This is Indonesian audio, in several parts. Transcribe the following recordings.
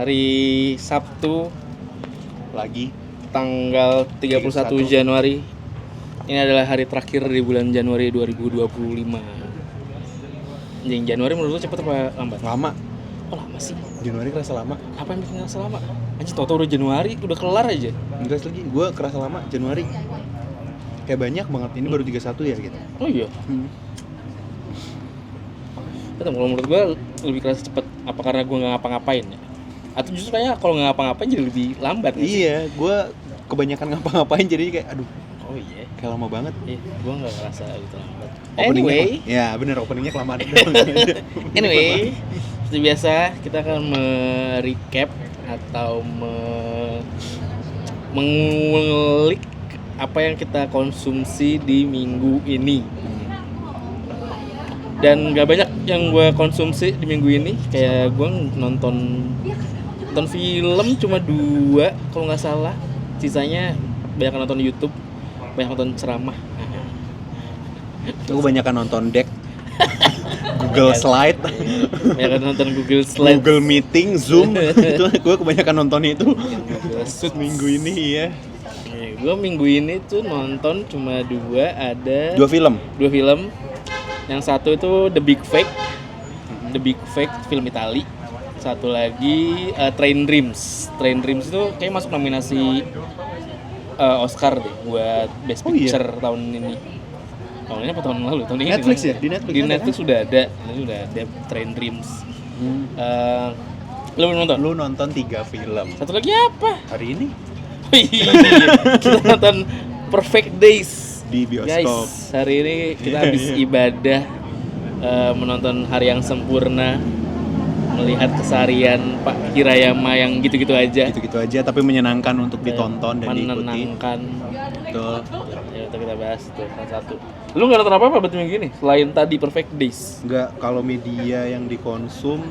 Hari Sabtu lagi tanggal 31 Januari. Ini adalah hari terakhir di bulan Januari 2025. Anjing, Januari menurut lu cepet apa lambat? lama. Oh lama sih. Januari kerasa lama. Apa yang bikin kerasa lama? Anjing, tau-tau udah Januari, udah kelar aja. Enggak lagi, gue kerasa lama Januari. Kayak banyak banget, ini baru 31 ya gitu. Oh iya. Kalau menurut gue lebih kerasa cepet. Apa karena gue nggak ngapa-ngapain ya? Atau justru kayak kalau nggak ngapa-ngapain jadi lebih lambat? Iya, gue kebanyakan ngapa-ngapain jadi kayak aduh. Oh iya. Kayak lama banget. Iya, gue nggak ngerasa gitu lambat. Anyway, ya bener openingnya kelamaan. Anyway, seperti biasa kita akan merecap atau mengulik apa yang kita konsumsi di minggu ini. Dan gak banyak yang gue konsumsi di minggu ini. Kayak gue nonton film cuma 2 kalau nggak salah. Sisanya banyak nonton YouTube, banyak nonton ceramah. Gue kebanyakan nonton deck, Google Slide, banyak nonton Google Slide, Google Meeting, Zoom. Itu gue kebanyakan nonton itu. Minggu ini ya. Gue minggu ini tuh nonton cuma 2, ada 2 film. Yang satu itu The Big Fake, film Itali. Satu lagi Train Dreams itu kayak masuk nominasi Oscar deh buat Best Picture tahun ini. Tahun ini apa tahun lalu? Tahun ini Netflix kan? ya? Di Netflix. Di Netflix sudah ada Train Dreams. Lu belum nonton? Lu nonton 3 film. Satu lagi apa? Hari ini Kita nonton Perfect Days di bioskop. Guys, hari ini kita habis ibadah, menonton Hari yang Sempurna, melihat keseharian Pak Hirayama yang gitu-gitu aja. Gitu-gitu aja, tapi menyenangkan untuk ditonton dan diikuti. Menenangkan. Betul. Ya, kita bahas tuh satu. Lu nggak nonton apa-apa berarti minggu ini selain tadi Perfect Days? Enggak, kalau media yang dikonsum,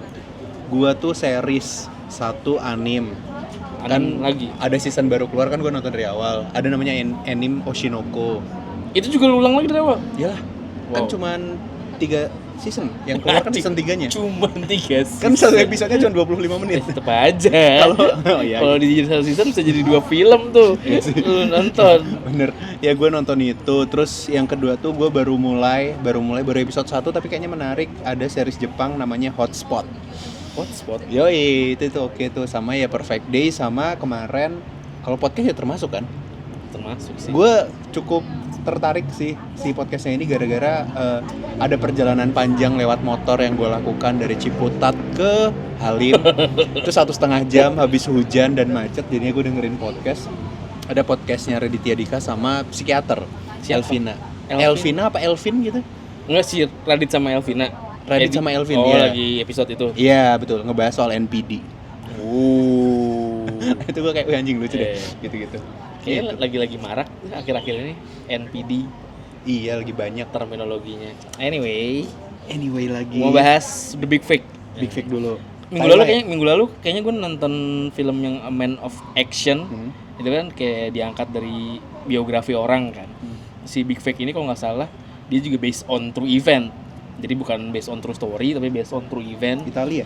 gua tuh series 1 anime. Kan lagi ada season baru keluar kan, gua nonton dari awal. Ada namanya anime Oshinoko. Itu juga lu ulang lagi dari awal? Iyalah, kan cuman 3 season. Yang keluar kan season 3-nya. Cuman 3 season. Kan satu episodenya cuma 25 menit. Tetep aja. Kalau di satu season bisa jadi 2 film tuh. Lu nonton. Bener. Ya gue nonton itu. Terus yang kedua tuh gue baru episode 1 tapi kayaknya menarik. Ada series Jepang namanya Hotspot. Yoi, itu tuh oke tuh. Sama ya Perfect Day, sama kemarin kalau podcast ya termasuk kan? Termasuk sih. Gue cukup tertarik sih si podcastnya ini gara-gara ada perjalanan panjang lewat motor yang gue lakukan dari Ciputat ke Halim. Itu 1,5 jam habis hujan dan macet, jadinya gue dengerin podcast. Ada podcastnya Raditya Dika sama psikiater Elvina apa Elvin gitu? Enggak sih, Radit sama Elvin ya. Lagi episode itu. Iya betul, ngebahas soal NPD. Itu gue kayak anjing lucu deh, gitu-gitu. Kayaknya lagi marak akhir-akhir ini NPD. Iya, lagi banyak terminologinya. Anyway lagi mau bahas The Big Fake dulu. Minggu lalu kayaknya gue nonton film yang A Man of Action. Itu kan kayak diangkat dari biografi orang kan. Si Big Fake ini kalau nggak salah dia juga based on true event. Jadi bukan based on true story tapi based on true event. Italia.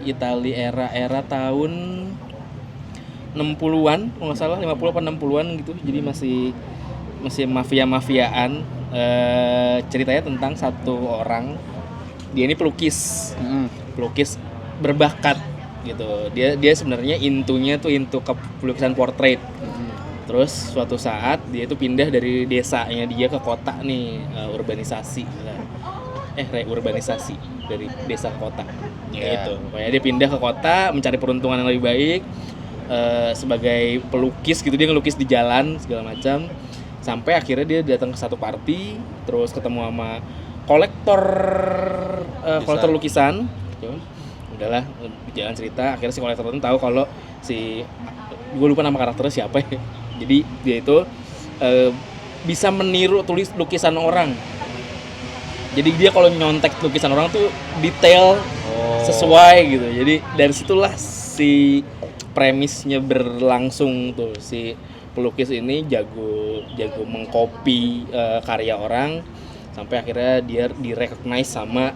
Itali era tahun 60-an kalau nggak salah, 50 apa 60-an gitu. Jadi masih mafia-mafiaan. Ceritanya tentang satu orang, dia ini pelukis berbakat gitu. Dia sebenarnya intunya tuh ke pelukisan portrait. Terus suatu saat dia tuh pindah dari desanya dia ke kota nih, urbanisasi dari desa ke kota. Gitu. Pokoknya dia pindah ke kota mencari peruntungan yang lebih baik. Sebagai pelukis gitu, dia ngelukis di jalan segala macam, sampai akhirnya dia datang ke satu party, terus ketemu sama kolektor lukisan gitu. Udahlah, jalan cerita, akhirnya si kolektor itu tahu kalau gue lupa nama karakternya siapa ya. Jadi dia itu bisa meniru lukisan orang. Jadi dia kalau nyontek lukisan orang tuh detail sesuai gitu. Jadi dari situlah si premisnya berlangsung tuh, si pelukis ini jago mengcopy karya orang sampai akhirnya dia direcognize sama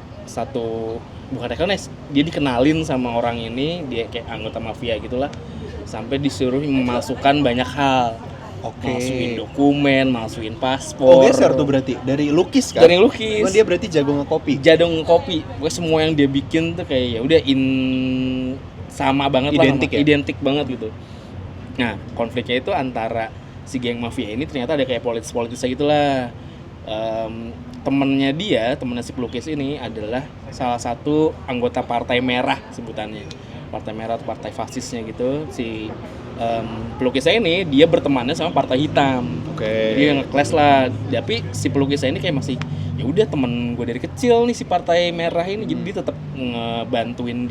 bukan recognize, dia dikenalin sama orang ini, dia kayak anggota mafia gitulah, sampai disuruh memasukkan banyak hal. Oke. Masukin dokumen, masukin paspor. Oh, geser tuh berarti dari lukis kan? Dari lukis. Cuman dia berarti jago ngekopi. Jadong kopi. Pokoknya semua yang dia bikin tuh kayak ya udah sama banget Identik lah, ya? identik banget gitu. Nah, konfliknya itu antara si geng mafia ini ternyata ada kayak politis-politisnya gitulah. Temennya si pelukis ini adalah salah satu anggota Partai Merah sebutannya. Partai Merah atau partai fasisnya gitu. Si pelukisnya ini dia bertemannya sama Partai Hitam. Oke. Dia nge-clash lah. Tapi si pelukisnya ini kayak masih ya udah temen gue dari kecil nih si Partai Merah ini, jadi dia tetap ngebantuin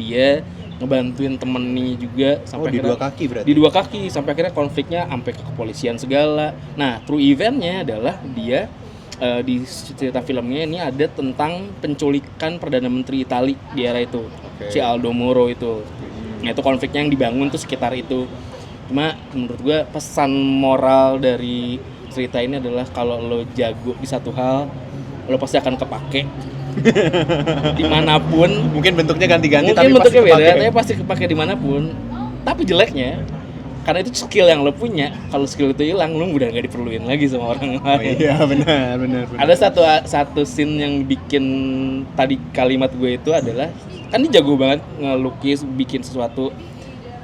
temennya juga sampai di akhirnya, dua kaki berarti. di dua kaki sampai akhirnya konfliknya sampai ke kepolisian segala. Nah, true eventnya adalah dia di cerita filmnya ini ada tentang penculikan Perdana Menteri Itali di era itu, si Aldo Moro itu. Nah, itu konfliknya yang dibangun tuh sekitar itu. Cuma menurut gue pesan moral dari cerita ini adalah kalau lo jago di satu hal, lo pasti akan kepake dimanapun. Mungkin bentuknya ganti-ganti Mungkin tapi bentuknya pasti beda, kepake. tapi pasti kepake dimanapun. Tapi jeleknya, karena itu skill yang lo punya, kalau skill itu hilang, lo udah nggak diperluin lagi sama orang Oh, lain. iya benar. Ada satu scene yang bikin tadi kalimat gue itu adalah, kan dia jago banget ngelukis, bikin sesuatu,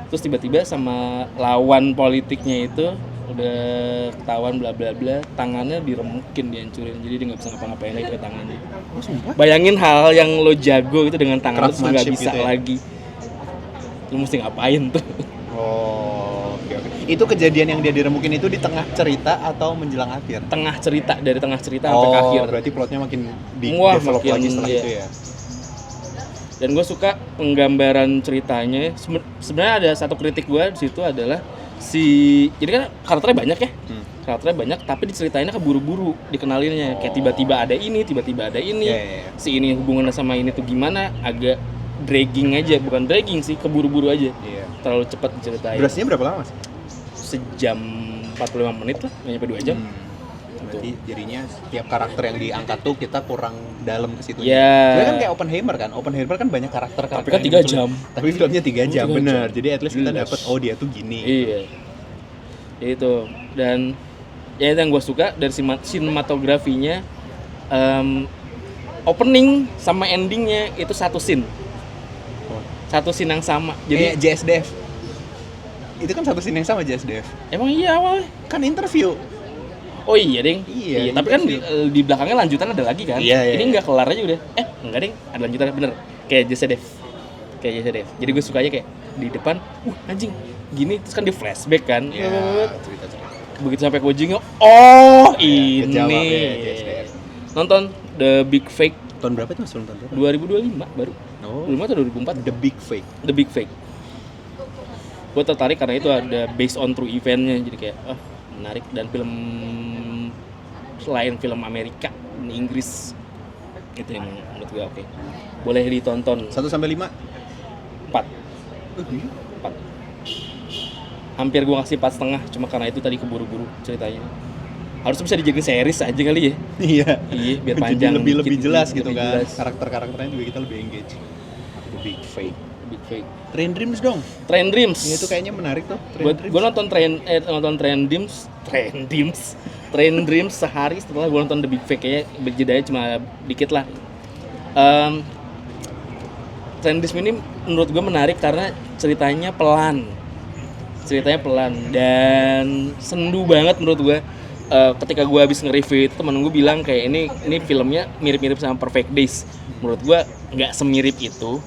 terus tiba-tiba sama lawan politiknya itu udah ketahuan bla bla bla, tangannya diremukin, dihancurin, jadi dia nggak bisa ngapa-ngapain lagi pakai tangannya. Bayangin hal yang lo jago itu dengan tangan lo tuh nggak Craftsmanship bisa gitu ya? lagi, lo mesti ngapain tuh? Oh, oke. Itu kejadian yang dia diremukin itu di tengah cerita atau menjelang akhir? Dari tengah cerita sampai ke akhir. Berarti plotnya makin Wah, develop makin, lagi setelah iya. itu ya. Dan gue suka penggambaran ceritanya. Sebenarnya ada satu kritik gue di situ adalah jadi kan karakternya banyak ya, karakternya banyak, tapi diceritainnya keburu-buru dikenalinnya, kayak tiba-tiba ada ini, Yeah. si ini hubungannya sama ini tuh gimana, agak dragging aja, bukan dragging sih, keburu-buru aja, Iya. terlalu cepat diceritain. Durasinya berapa lama sih? Sejam 45 menit lah, nggak nyampe 2 jam. Berarti jadinya setiap karakter yang diangkat tuh kita kurang dalam ke situ. Ya. Sebenarnya kan kayak Oppenheimer kan banyak karakter. Tapi kan 3 jam. Tapi filmnya 3 jam, 3 bener. jam. Jadi at least kita Jelas. dapat oh dia tuh gini. Iya. Itu. Dan ya itu yang gue suka dari sinematografinya, opening sama endingnya itu satu scene yang sama. Jadi Jadi JSDF. Itu kan satu scene yang sama JSDF. emang iya awalnya. Kan interview. Oh iya deng. Iya, Tapi kan di belakangnya lanjutan ada lagi kan. Iya, iya, Ini iya. nggak kelar aja udah. Enggak deng. Ada lanjutannya bener. Kayak JSDF. Jadi gue suka aja kayak di depan, anjing gini, terus kan di flashback kan. Ya, cerita-cerita. Begitu sampai ke ujungnya, oh Ya, kejawab ya, ini. JSDF. Nonton The Big Fake Tahun berapa itu Mas nonton? 2025 baru. Oh. 2025 atau 2024? The Big Fake. The Big Fake. Gue tertarik karena itu ada based on true eventnya, jadi kayak menarik, dan film selain film Amerika, Inggris itu yang menurut gue oke. Boleh ditonton. 1 sampai 5. 4. Hampir gue ngasih 4,5, cuma karena itu tadi keburu-buru ceritanya. Harusnya bisa dijadiin series aja kali ya. Iya. Iya, biar Jadi panjang lebih dikit, jelas lebih gitu kan. jelas. Karakter-karakternya juga kita lebih engage. The Big Fake. Big Fake. Train Dreams dong. Train Dreams. Ya, itu kayaknya menarik tuh. Gue nonton Train Dreams sehari setelah gue nonton The Big Fake, kayaknya berjedanya cuma dikit lah. Train Dreams ini menurut gue menarik karena ceritanya pelan dan sendu banget menurut gue. Ketika gue habis nge-review itu, temen gue bilang kayak ini filmnya mirip-mirip sama Perfect Days. Menurut gue nggak semirip itu.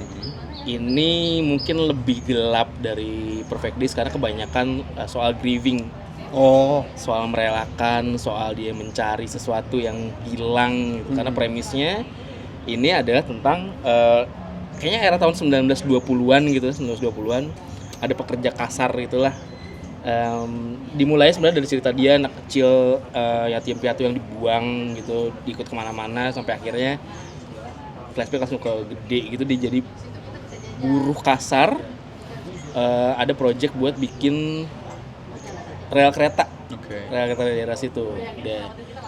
Ini mungkin lebih gelap dari Perfect Days karena kebanyakan soal grieving, soal merelakan, soal dia mencari sesuatu yang hilang gitu. Karena premisnya ini adalah tentang kayaknya era tahun 1920-an gitu, 1920-an, ada pekerja kasar itulah. Dimulai sebenarnya dari cerita dia anak kecil yatim piatu yang dibuang gitu, diikut kemana-mana sampai akhirnya flashback langsung ke gede gitu, dia jadi buruh kasar. Ada project buat bikin rel kereta Oke. Dari daerah situ.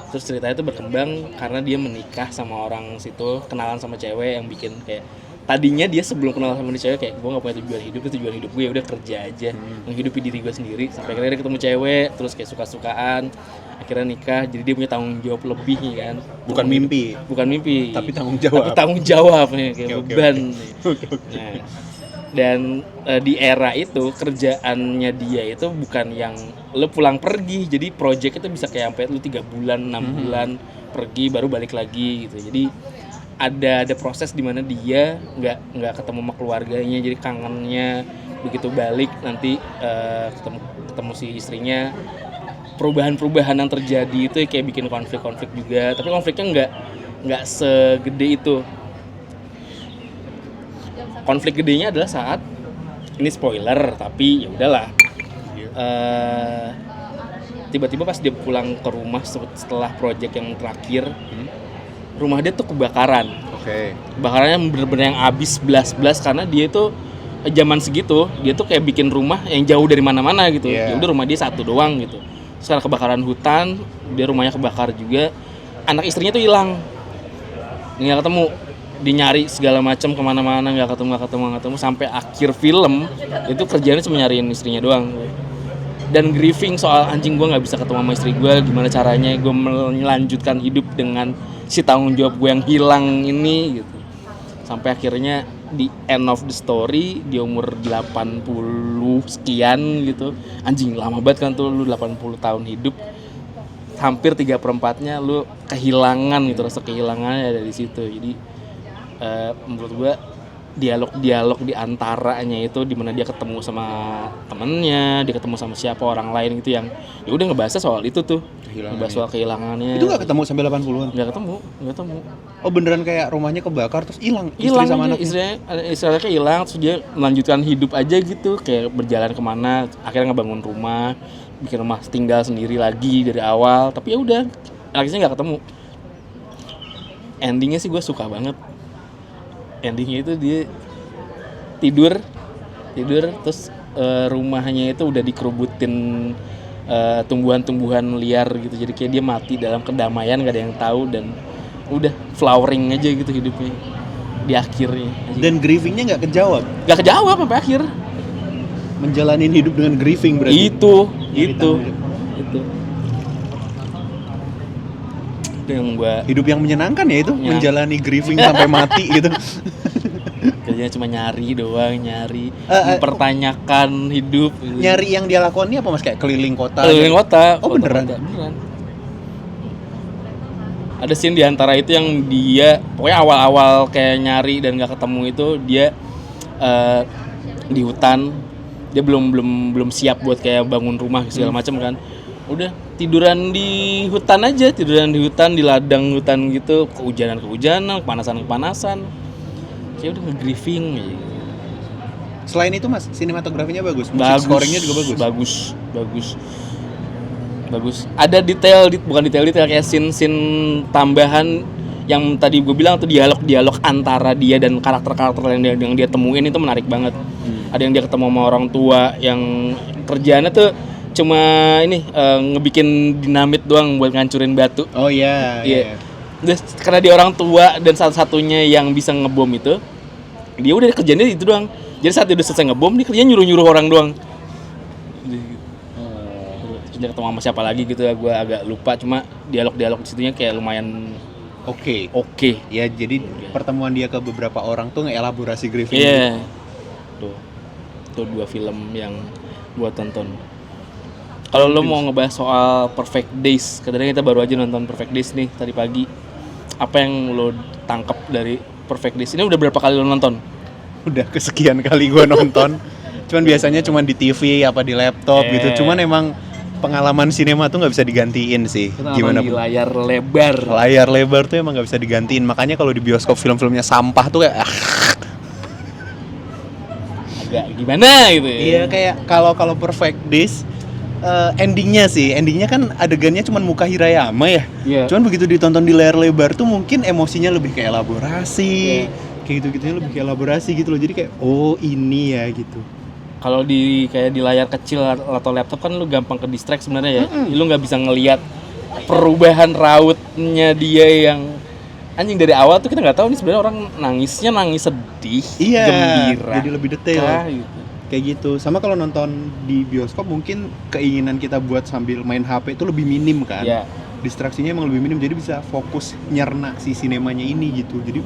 Terus ceritanya tuh berkembang karena dia menikah sama orang situ, kenalan sama cewek yang bikin kayak tadinya dia sebelum kenal sama cewek kayak gue gak punya tujuan hidup, tujuan hidup gue ya udah kerja aja, menghidupi diri gue sendiri. Sampai akhirnya dia ketemu cewek, terus kayak suka-sukaan, akhirnya nikah, jadi dia punya tanggung jawab lebih kan. Bukan mimpi, tapi tanggung jawab. Tapi tanggung jawab nih kayak Oke. beban. Nah, dan di era itu kerjaannya dia itu bukan yang lo pulang pergi, jadi project itu bisa kayak sampai lo 3 bulan 6 bulan pergi baru balik lagi gitu. Jadi ada proses di mana dia nggak ketemu sama keluarganya, jadi kangennya begitu balik nanti ketemu si istrinya, perubahan yang terjadi itu kayak bikin konflik juga, tapi konfliknya nggak segede itu. Konflik gedenya adalah saat ini spoiler tapi ya udahlah. Tiba-tiba pas dia pulang ke rumah setelah project yang terakhir, rumah dia tuh kebakaran. Oke. Kebakarannya bener-bener yang abis belas karena dia itu zaman segitu dia tuh kayak bikin rumah yang jauh dari mana-mana gitu. Yeah. Ya udah rumah dia satu doang gitu. Sekarang kebakaran hutan, dia rumahnya kebakar juga. Anak istrinya tuh hilang, nggak ketemu. Dinyari segala macam kemana-mana nggak ketemu sampai akhir film itu kerjanya cuma nyariin istrinya doang dan grieving soal anjing gue nggak bisa ketemu sama istri gue, gimana caranya gue melanjutkan hidup dengan si tanggung jawab gue yang hilang ini gitu. Sampai akhirnya di end of the story di umur 80 sekian gitu, anjing lama banget kan tuh lu 80 tahun hidup, hampir 3/4-nya lu kehilangan gitu, rasa kehilangannya ada di situ. Jadi menurut gue dialog di antaranya itu dimana dia ketemu sama temennya, dia ketemu sama siapa orang lain gitu yang ya udah ngebahas soal itu tuh, ngebahas soal kehilangannya. Itu nggak ketemu sampai 80-an? Nggak ketemu. Oh beneran kayak rumahnya kebakar terus hilang istri sama anak? Istrinya hilang, terus dia melanjutkan hidup aja gitu, kayak berjalan kemana, akhirnya ngebangun rumah, bikin rumah tinggal sendiri lagi dari awal, tapi ya udah akhirnya nggak ketemu. Endingnya sih gue suka banget. Endingnya itu dia tidur terus rumahnya itu udah dikerubutin tumbuhan-tumbuhan liar gitu, jadi kayak dia mati dalam kedamaian, gak ada yang tahu, dan udah flowering aja gitu hidupnya di akhirnya. Dan grievingnya nggak kejawab Sampai akhir. Menjalanin hidup dengan grieving berarti. Itu yang gua hidup yang menyenangkan ya itu, Ya. menjalani grieving sampai mati gitu. kerjanya cuma nyari mempertanyakan hidup gitu. Nyari yang dia lakukan ini apa Mas, kayak keliling kota? Oh, beneran? Beneran. Ada scene di antara itu yang dia pokoknya awal-awal kayak nyari dan nggak ketemu itu, dia di hutan, dia belum siap buat kayak bangun rumah segala macam kan. Udah tiduran di hutan, di ladang hutan gitu, kehujanan, kepanasan. Kayak udah nge-grieving gitu. Selain itu Mas, sinematografinya bagus, musik scoringnya juga bagus. Ada bukan detail kayak scene tambahan yang tadi gue bilang tuh, dialog antara dia dan karakter yang dia temuin itu menarik banget. Ada yang dia ketemu sama orang tua yang kerjaannya tuh cuma ngebikin dinamit doang buat ngancurin batu. Oh iya. Terus karena dia orang tua dan satu-satunya yang bisa ngebom itu, dia udah kerjanya itu doang. Jadi saat dia udah selesai ngebom, dia kerjanya nyuruh orang doang. Terus dia ketemu sama siapa lagi gitu ya, gue agak lupa. Cuma dialog di situnya kayak lumayan oke. Ya jadi pertemuan dia ke beberapa orang tuh ngeelaborasi grieving. Iya. Tuh 2 film yang gue tonton. Kalau lo mau ngebahas soal Perfect Days, katanya kita baru aja nonton Perfect Days nih tadi pagi. Apa yang lo tangkap dari Perfect Days? Ini udah berapa kali lo nonton? Udah kesekian kali gue nonton. Cuman biasanya cuman di TV apa di laptop gitu. Cuman emang pengalaman sinema tuh nggak bisa digantiin sih. Gimana di layar lebar? Layar lebar tuh emang nggak bisa digantiin. Makanya kalau di bioskop film-filmnya sampah tuh kayak agak gimana gitu ya. Iya, kayak kalau Perfect Days endingnya kan adegannya cuman muka Hirayama ya. Yeah. Cuman begitu ditonton di layar lebar tuh mungkin emosinya lebih ke elaborasi. Kayak gitu-gitunya lebih ke elaborasi gitu loh. Jadi kayak oh ini ya gitu. Kalau di kayak di layar kecil atau laptop kan lu gampang ke distract sebenarnya ya. Lu nggak bisa ngelihat perubahan rautnya dia yang anjing dari awal tuh kita nggak tahu nih sebenarnya orang nangisnya nangis sedih, Iya, gembira. jadi lebih detail. Gitu. Kayak gitu. Sama kalau nonton di bioskop mungkin keinginan kita buat sambil main HP itu lebih minim kan. Ya. Distraksinya emang lebih minim, jadi bisa fokus nyerna si sinemanya ini gitu. Jadi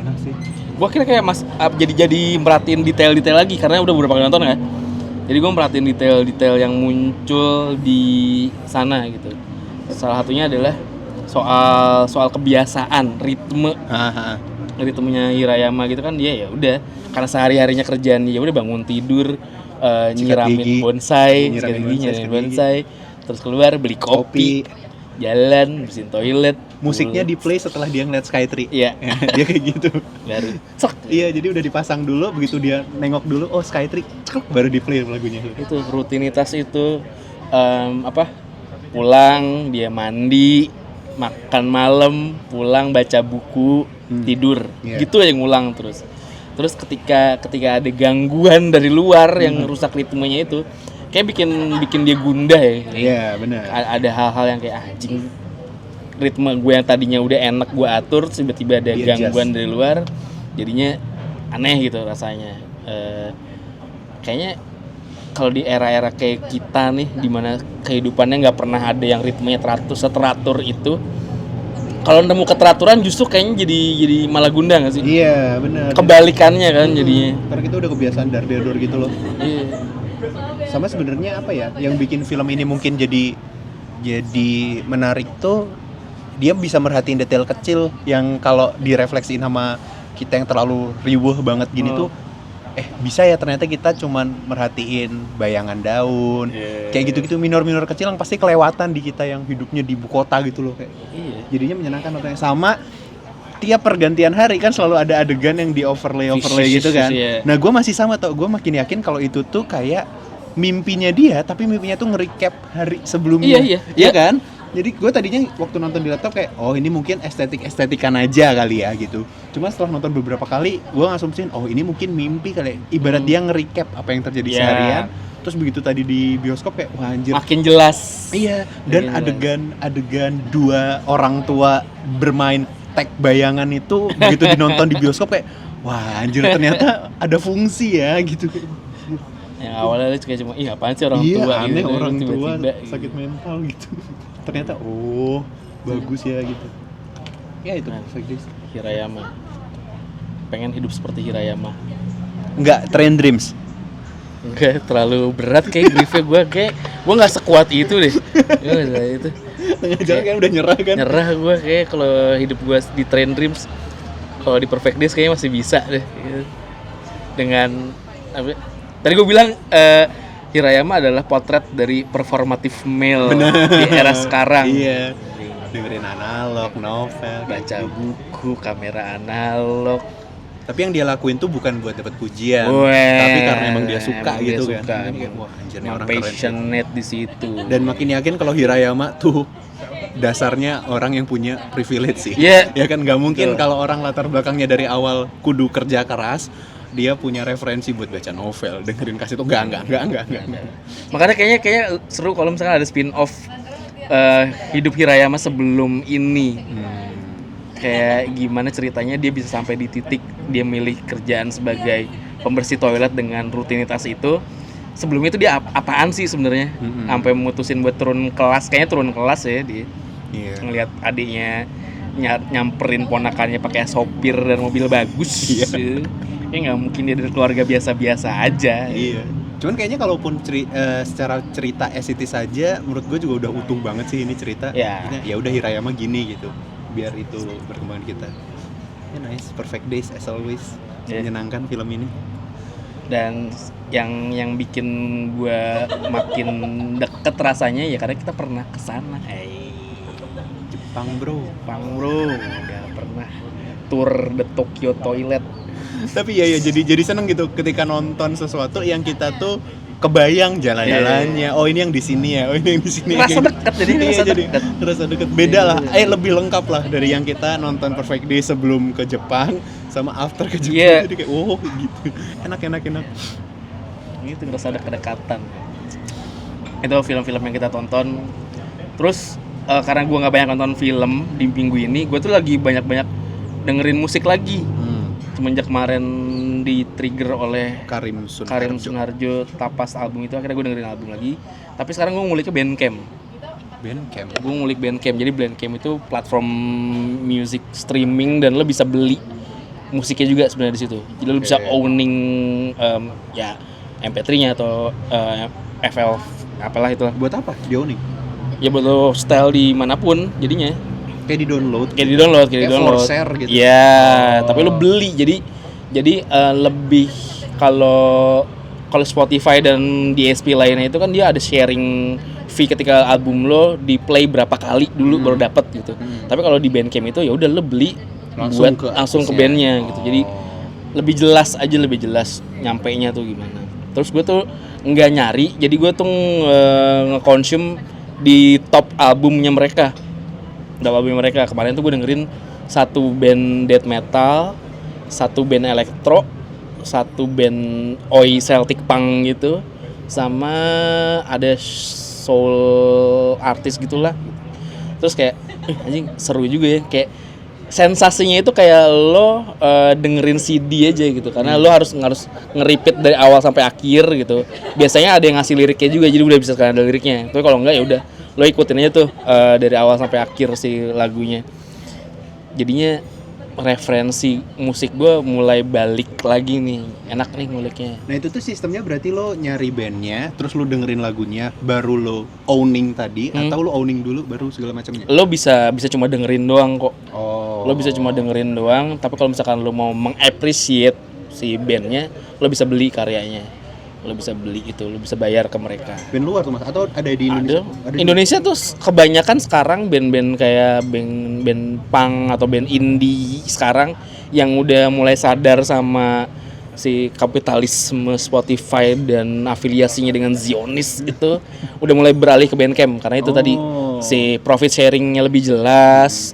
enak sih. Gua kira kayak jadi merhatiin detail-detail lagi karena udah beberapa kali nonton ya. Jadi gua merhatiin detail-detail yang muncul di sana gitu. Salah satunya adalah soal kebiasaan, ritmenya Hirayama gitu kan dia ya udah karena sehari-harinya kerjaan dia udah bangun tidur, nyiramin bonsai, nyiramin bonsai, terus keluar beli kopi, jalan, bersihin toilet, musiknya di play setelah dia ngeliat Skytree. Iya. Dia kayak gitu. Baru cek. Iya, jadi udah dipasang dulu, begitu dia nengok dulu, oh Skytree, baru di play lagunya. Itu rutinitas itu pulang dia mandi, makan malam, pulang baca buku, tidur. Gitu aja ngulang terus. Terus ketika ada gangguan dari luar yang rusak ritmenya itu kayak bikin dia gundah ya. Iya, benar. Ada hal-hal yang kayak anjing, ritme gue yang tadinya udah enak gue atur, tiba-tiba ada gangguan dari luar, jadinya aneh gitu rasanya. Kayaknya kalau di era-era kayak kita nih, dimana kehidupannya nggak pernah ada yang ritmenya teratur itu, kalau nemu keteraturan justru kayaknya jadi malah gundah nggak sih? Iya, benar. Kebalikannya kan jadinya. Karena kita udah kebiasaan dar-der gitu loh. Iya. Sama sebenarnya apa ya yang bikin film ini mungkin jadi menarik tuh dia bisa merhatiin detail kecil yang kalau direfleksiin sama kita yang terlalu riuh banget gini tuh bisa ya ternyata kita cuman merhatiin bayangan daun kayak gitu-gitu minor-minor kecil yang pasti kelewatan di kita yang hidupnya di ibu kota gitu loh kayak. Jadinya menyenangkan nontonnya. Sama tiap pergantian hari kan selalu ada adegan yang di overlay gitu kan. Nah gue masih sama tau, gue makin yakin kalau itu tuh kayak mimpinya dia, tapi mimpinya tuh nge-recap hari sebelumnya. Iya kan? Jadi gue tadinya waktu nonton di laptop kayak, oh ini mungkin estetikan aja kali ya gitu. Cuma setelah nonton beberapa kali, gue ngasumsiin, oh ini mungkin mimpi kali. Ibarat dia nge-recap apa yang terjadi seharian. Terus begitu tadi di bioskop kayak, wah anjir. Makin jelas. Iya, dan adegan dua orang tua bermain tag bayangan itu begitu dinonton di bioskop kayak, wah anjir ternyata ada fungsi ya gitu. Yang awalnya kayak cuma, apaan sih orang tua aneh gitu, orang tiba-tiba tua sakit mental gitu. Ternyata bagus ya gitu. Ya itu Hirayama. Pengen hidup seperti Hirayama. Enggak, Train Dreams. Enggak, terlalu berat kayak briefnya gue nggak sekuat itu deh. Itu. Tengah jalan kan udah nyerah kan? Nyerah gue kayak kalau hidup gue di Train Dreams, kalau di Perfect Days kayaknya masih bisa deh. Dengan tadi gue bilang Hirayama adalah potret dari performative male di era sekarang. Iya. Dengerin analog, novel, baca buku, kamera analog. Tapi yang dia lakuin tuh bukan buat dapat pujian, tapi karena emang dia suka gitu kan. Wah, anjir nih orang passionate di situ. Dan makin yakin kalau Hirayama tuh dasarnya orang yang punya privilege sih. Ya kan nggak mungkin kalau orang latar belakangnya dari awal kudu kerja keras, dia punya referensi buat baca novel, dengerin kaset itu enggak. Makanya kayaknya seru kalau misalkan ada spin-off hidup Hirayama sebelum ini. Kayak gimana ceritanya dia bisa sampai di titik dia milih kerjaan sebagai pembersih toilet dengan rutinitas itu. Sebelumnya itu dia apaan sih sebenarnya? Sampai memutusin buat turun kelas ya dia. Ngelihat adiknya nyamperin ponakannya pakai sopir dan mobil bagus. Ya nggak mungkin dia dari keluarga biasa-biasa aja. Iya. Cuman kayaknya kalaupun secara cerita estetis saja, menurut gue juga udah utuh banget sih ini cerita. Ya udah Hirayama gini gitu, biar itu perkembangan kita. Ya nice, Perfect Days as always. Menyenangkan film ini. Dan yang bikin gue makin deket rasanya ya karena kita pernah kesana. Jepang bro, udah pernah tour the Tokyo Toilet. Tapi ya jadi seneng gitu ketika nonton sesuatu yang kita tuh kebayang jalan-jalannya. Oh ini yang di sini ya, oh ini yang di sini. Rasa dekat terasa dekat. Beda lah, lebih lengkap lah dari yang kita nonton Perfect Day sebelum ke Jepang sama after ke Jepang. Jadi kayak gitu. Enak. gitu, ngerasa ada kedekatan. Itu film-film yang kita tonton. Terus karena gue nggak banyak nonton film di minggu ini, gue tuh lagi banyak-banyak dengerin musik lagi. Semenjak kemarin di trigger oleh Karim Sunarjo Tapas album itu, akhirnya gue dengerin album lagi. Tapi sekarang gue ngulik ke Bandcamp. Gue ngulik Bandcamp. Jadi Bandcamp itu platform music streaming dan lo bisa beli musiknya juga sebenarnya di situ. Jadi lo bisa owning ya MP3-nya atau FL apalah itulah. Buat apa di owning? Ya buat lo style di manapun jadinya. Kayak di download. Kayak for share gitu. Iya, tapi lo beli. Jadi lebih kalau Spotify dan DSP lainnya itu kan dia ada sharing fee ketika album lo di play berapa kali dulu baru dapat gitu. Tapi kalau di Bandcamp itu ya udah lo beli langsung ke bandnya gitu. Jadi lebih jelas nyampainya tuh gimana. Terus gue tuh nggak nyari, jadi gue tuh nge-consume di top albumnya mereka. Kemarin tuh gue dengerin satu band death metal, satu band elektro, satu band oi Celtic punk gitu, sama ada soul artis gitulah. Terus kayak anjing seru juga ya, kayak sensasinya itu kayak lo dengerin CD aja gitu, karena lo harus nge-repeat dari awal sampai akhir gitu. Biasanya ada yang ngasih liriknya juga, jadi udah bisa sekalian ada liriknya. Tapi kalau enggak ya udah lo ikutin aja tuh dari awal sampai akhir si lagunya. Jadinya referensi musik gue mulai balik lagi nih, enak nih nguliknya. Nah itu tuh sistemnya berarti lo nyari bandnya, terus lo dengerin lagunya, baru lo owning tadi, atau lo owning dulu baru segala macamnya? Lo bisa cuma dengerin doang kok. Lo bisa cuma dengerin doang, tapi kalau misalkan lo mau meng-appreciate si bandnya, lo bisa beli karyanya. Lo bisa beli itu, lo bisa bayar ke mereka. Band luar tuh mas, atau ada di Indonesia? Ada. Indonesia tuh kebanyakan sekarang band-band kayak band punk atau band indie sekarang yang udah mulai sadar sama si kapitalisme Spotify dan afiliasinya dengan Zionis itu udah mulai beralih ke Bandcamp, karena itu tadi si profit sharingnya lebih jelas,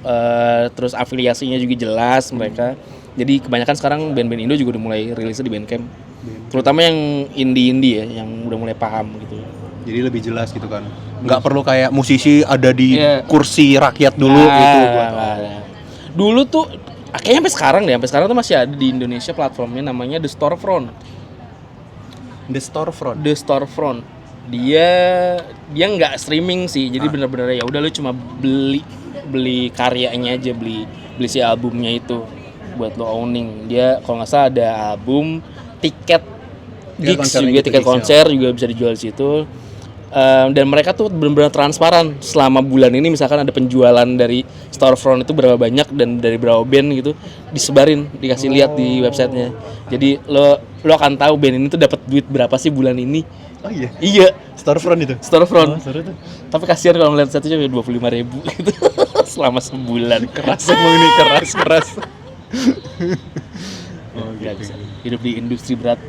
terus afiliasinya juga jelas mereka. Jadi kebanyakan sekarang band-band Indo juga udah mulai rilisnya di Bandcamp. Terutama yang indie-indie ya, yang udah mulai paham gitu. Jadi lebih jelas gitu kan. Nggak perlu kayak musisi ada di kursi rakyat dulu gitu. Dulu tuh kayaknya sampai sekarang tuh masih ada di Indonesia platformnya namanya The Storefront. The Storefront. Dia nggak streaming sih. Jadi bener-bener ya udah lu cuma beli karyanya aja, beli si albumnya itu buat lo owning. Dia kalau nggak salah ada album, tiket gigs juga, tiket konser juga bisa dijual di situ. Dan mereka tuh benar-benar transparan selama bulan ini, misalkan ada penjualan dari Storefront itu berapa banyak dan dari berapa band gitu, disebarin, dikasih lihat di websitenya. Jadi lo akan tahu band ini tuh dapat duit berapa sih bulan ini. Oh iya. Iya. Storefront itu. Seru tuh. Tapi kasihan kalau ngeliat satu cuma 25.000 gitu selama sebulan. Keras emang ini, keras. Gak bisa. Hidup di industri berat.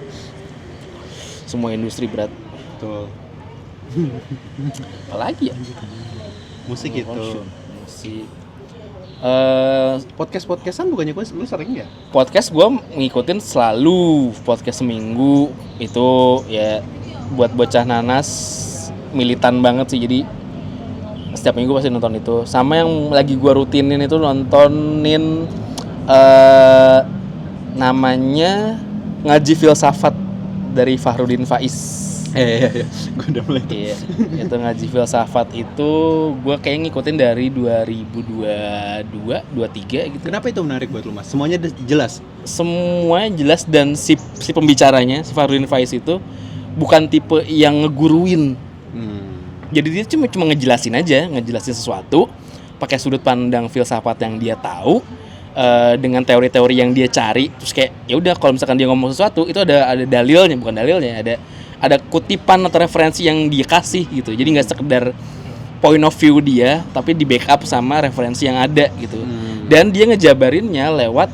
Semua industri berat. Betul. Apalagi ya? Musik itu. Musik. Podcastan bukannya lu sering ya? Podcast gue ngikutin selalu, podcast seminggu itu ya buat bocah nanas, militan banget sih, jadi setiap minggu pasti nonton itu. Sama yang lagi gue rutinin itu nontonin namanya Ngaji Filsafat dari Fahrudin Faiz. Iya, gue udah mulai. Iya, itu Ngaji Filsafat itu gue kayak ngikutin dari 2022, 23 gitu. Kenapa itu menarik buat lu mas? Semuanya jelas? Semuanya jelas, dan si pembicaranya, si Fahrudin Faiz itu bukan tipe yang ngeguruin. Jadi dia cuma ngejelasin sesuatu pakai sudut pandang filsafat yang dia tahu, dengan teori-teori yang dia cari. Terus kayak ya udah, kalau misalkan dia ngomong sesuatu itu ada dalilnya, bukan dalilnya, ada kutipan atau referensi yang dia kasih gitu. Jadi nggak sekedar point of view dia, tapi di backup sama referensi yang ada gitu. Dan dia ngejabarinnya lewat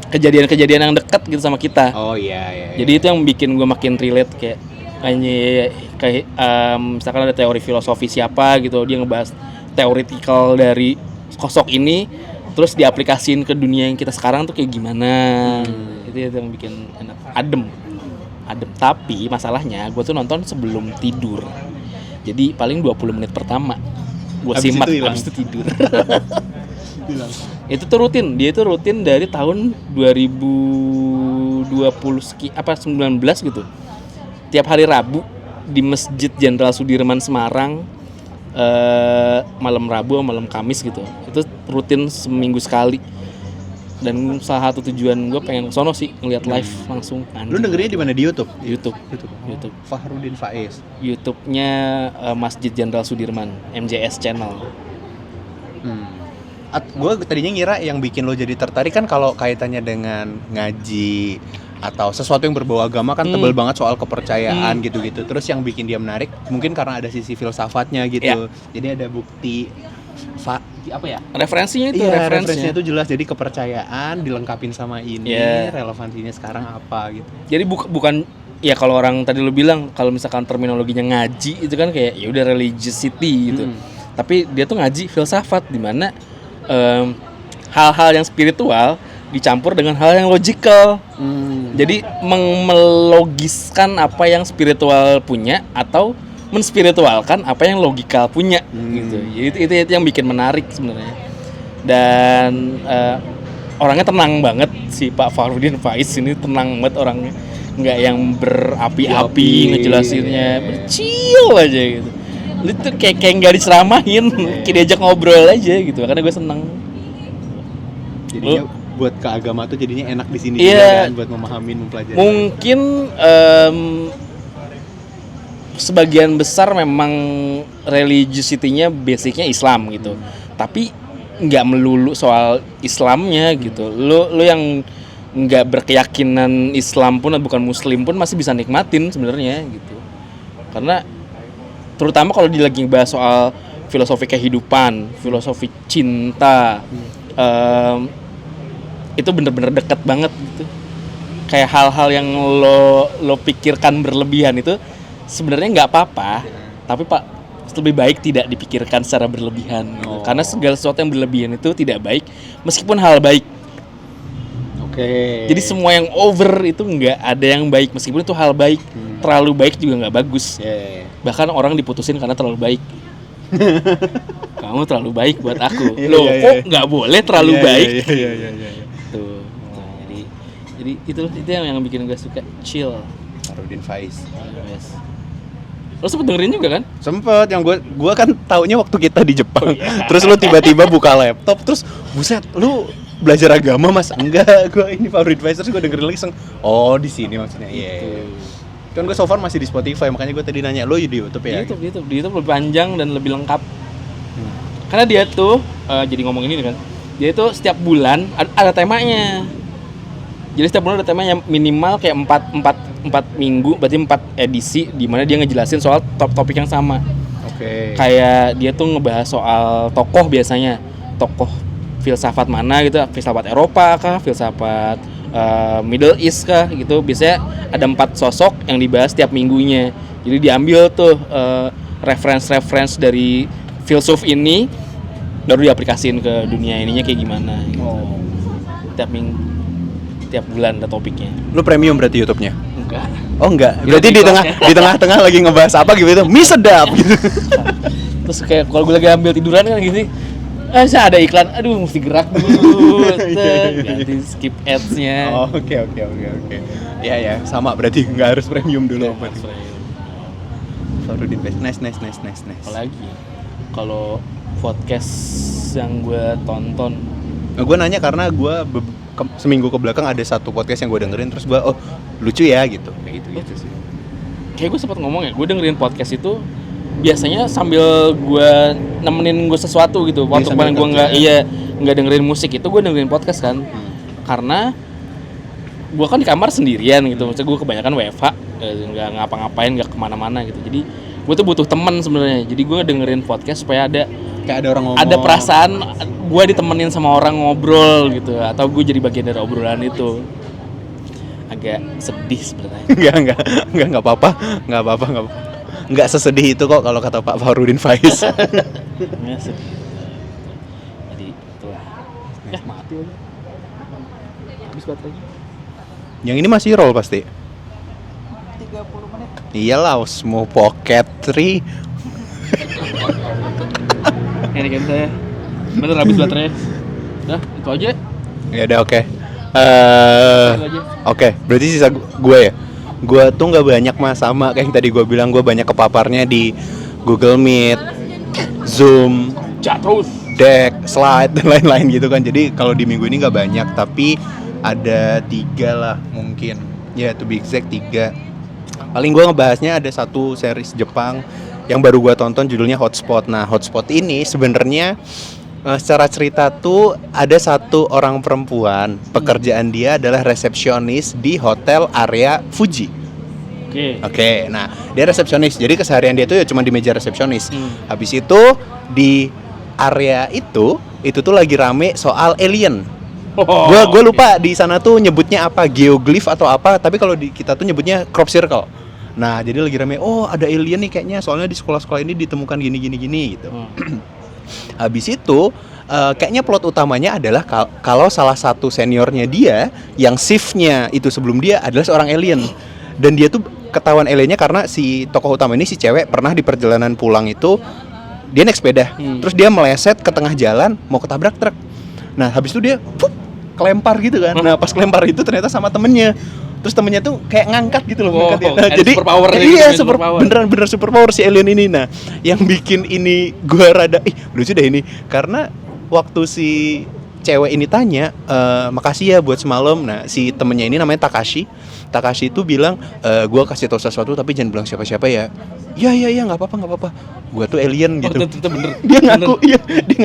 kejadian-kejadian yang dekat gitu sama kita. Oh iya. Jadi itu yang bikin gue makin relate, kayak misalkan ada teori filosofi siapa gitu, dia ngebahas theoretical dari sosok ini, terus diaplikasiin ke dunia yang kita sekarang tuh kayak gimana. Itu yang bikin enak, adem. adem. Tapi masalahnya gue tuh nonton sebelum tidur. Jadi paling 20 menit pertama gue Abis simak, itu hilang. habis itu tidur. Itu tuh rutin, dia itu rutin dari tahun 2020 19 gitu. Tiap hari Rabu di Masjid Jenderal Sudirman Semarang, malam Rabu atau malam Kamis gitu. Itu rutin seminggu sekali. Dan salah satu tujuan gue pengen sono sih ngeliat live langsung. Lu dengerinnya di mana? Di YouTube? YouTube. YouTube. Fahrudin Faiz. YouTube-nya Masjid Jenderal Sudirman, MJS Channel. Gue tadinya ngira yang bikin lo jadi tertarik kan kalau kaitannya dengan ngaji atau sesuatu yang berbau agama kan tebel banget soal kepercayaan gitu-gitu. Terus yang bikin dia menarik mungkin karena ada sisi filsafatnya gitu. Jadi ada bukti apa ya? Referensinya itu, Iya, referensinya itu jelas. Jadi kepercayaan dilengkapin sama ini, relevansinya sekarang apa gitu. Jadi bukan ya kalau orang tadi lo bilang kalau misalkan terminologinya ngaji itu kan kayak ya udah religiosity gitu. Tapi dia tuh ngaji filsafat di mana hal-hal yang spiritual dicampur dengan hal yang logikal. Jadi melogiskan apa yang spiritual punya atau menspiritualkan apa yang logikal punya gitu. Itu yang bikin menarik sebenarnya. Dan orangnya tenang banget si Pak Fahrudin Faiz ini, tenang banget orangnya. Nggak yang berapi-api ngejelasinnya, berchill aja gitu. Lu tuh kayak nggak diceramahin, kayak diajak ngobrol aja gitu. Makanya gue seneng. Jadinya buat ke agama tuh jadinya enak di sini juga kan, buat memahamin, mempelajari. Mungkin sebagian besar memang religiosity-nya basicnya Islam gitu. Tapi nggak melulu soal Islamnya gitu. Lu yang nggak berkeyakinan Islam pun atau bukan Muslim pun masih bisa nikmatin sebenarnya gitu. Karena terutama kalau dia lagi bahas soal filosofi kehidupan, filosofi cinta, itu bener-bener deket banget gitu. Kayak hal-hal yang lo pikirkan berlebihan itu sebenarnya nggak apa-apa, tapi lebih baik tidak dipikirkan secara berlebihan gitu. Karena segala sesuatu yang berlebihan itu tidak baik meskipun hal baik. Jadi semua yang over itu nggak ada yang baik meskipun itu hal baik. Terlalu baik juga nggak bagus. Bahkan orang diputusin karena terlalu baik. Kamu terlalu baik buat aku. Loh, kok nggak boleh terlalu baik? Tuh. Jadi itu yang bikin gue suka, chill. Fahrudin Faiz. Lo sempet dengerin juga kan? Sempet, yang gue kan taunya waktu kita di Jepang. Terus lu tiba-tiba buka laptop, terus buset, lu belajar agama mas? Enggak, gue ini Fahrudin Faiz, terus gue dengerin lagi oh di sini maksudnya. Kan gue so far masih di Spotify, makanya gue tadi nanya lo di YouTube ya? Di YouTube lebih panjang dan lebih lengkap. Karena dia tuh jadi ngomong ini kan, dia tuh setiap bulan ada temanya. Jadi setiap bulan ada temanya, minimal kayak 4 minggu, berarti 4 edisi di mana dia ngejelasin soal topik yang sama. Kayak dia tuh ngebahas soal tokoh biasanya, tokoh filsafat mana gitu, filsafat Eropa kah, filsafat Middle East kah gitu. Biasanya ada 4 sosok yang dibahas tiap minggunya. Jadi diambil tuh reference dari filsuf ini, baru diaplikasiin ke dunia ininya kayak gimana gitu. Tiap bulan ada topiknya. Lu premium berarti YouTube-nya? Enggak. Oh enggak. Berarti di tengah-tengah lagi ngebahas apa gitu, mie sedap gitu. Terus kayak kalau gue lagi ambil tiduran kan gitu. Saya ada iklan, aduh mesti gerak dulu. Ganti skip ads-nya. Oke. Ya, sama berarti nggak harus premium dulu. Fahrudin Faiz, nice. Apalagi kalau podcast yang gue tonton. Nah, gue nanya karena gue seminggu ke belakang ada satu podcast yang gue dengerin, terus gue lucu ya gitu, kayak gitu sih. Kayak gue sempat ngomong ya, gue dengerin podcast itu biasanya sambil gue nemenin gue sesuatu gitu. Waktu kemarin gue nggak dengerin musik itu, gue dengerin podcast kan. Karena gue kan di kamar sendirian gitu, maksudnya gue kebanyakan WFH, nggak ngapa-ngapain, nggak kemana-mana gitu. Jadi gue tuh butuh temen sebenarnya. Jadi gue dengerin podcast supaya ada orang ngomong, ada perasaan gue ditemenin sama orang ngobrol gitu, atau gue jadi bagian dari obrolan itu. Agak sedih sebenarnya. Enggak apa-apa. Enggak sesedih itu kok kalau kata Pak Fahrudin Faiz. Ya sedih. Jadi itulah. Ya mati aja. Habis baterai. Yang ini masih roll pasti. Iyalah, Osmo Pocket 3. Ini kan saya bener habis baterai. Udah, itu aja. Ya udah oke. Itu aja. Oke, berarti sisa gue ya. Gue tuh nggak banyak mas, sama kayak yang tadi gue bilang, gue banyak kepaparnya di Google Meet, Zoom, Terus. deck, slide dan lain-lain gitu kan. Jadi kalau di minggu ini nggak banyak, tapi ada 3 lah mungkin. Ya, to be exact 3. Paling gue ngebahasnya ada satu series Jepang yang baru gue tonton, judulnya Hotspot. Nah, Hotspot ini sebenarnya secara cerita tuh ada satu orang perempuan, pekerjaan dia adalah resepsionis di hotel area Fuji. Oke, nah dia resepsionis, jadi keseharian dia tuh ya cuma di meja resepsionis. Habis itu di area itu tuh lagi rame soal alien. Gue lupa di sana tuh nyebutnya apa, geoglyph atau apa, tapi kalau di kita tuh nyebutnya crop circle. Nah, jadi lagi rame, oh ada alien nih kayaknya, soalnya di sekolah-sekolah ini ditemukan gini gitu. Habis itu kayaknya plot utamanya adalah kalau salah satu seniornya dia yang shiftnya itu sebelum dia adalah seorang alien, dan dia tuh ketahuan aliennya karena si tokoh utama ini, si cewek, pernah di perjalanan pulang itu dia naik sepeda, terus dia meleset ke tengah jalan mau ketabrak truk. Nah habis itu dia kelempar gitu kan. Nah pas kelempar itu ternyata sama temennya. Terus temennya tuh kayak ngangkat gitu loh, Nah, jadi super power iya, beneran super power si alien ini. Nah, yang bikin ini gua rada lucu deh ini, karena waktu si cewek ini tanya, makasih ya buat semalam. Nah, si temennya ini namanya Takashi itu bilang, gua kasih tahu sesuatu tapi jangan bilang siapa-siapa ya. Iya nggak apa-apa. Gua tuh alien gitu. Bener. Dia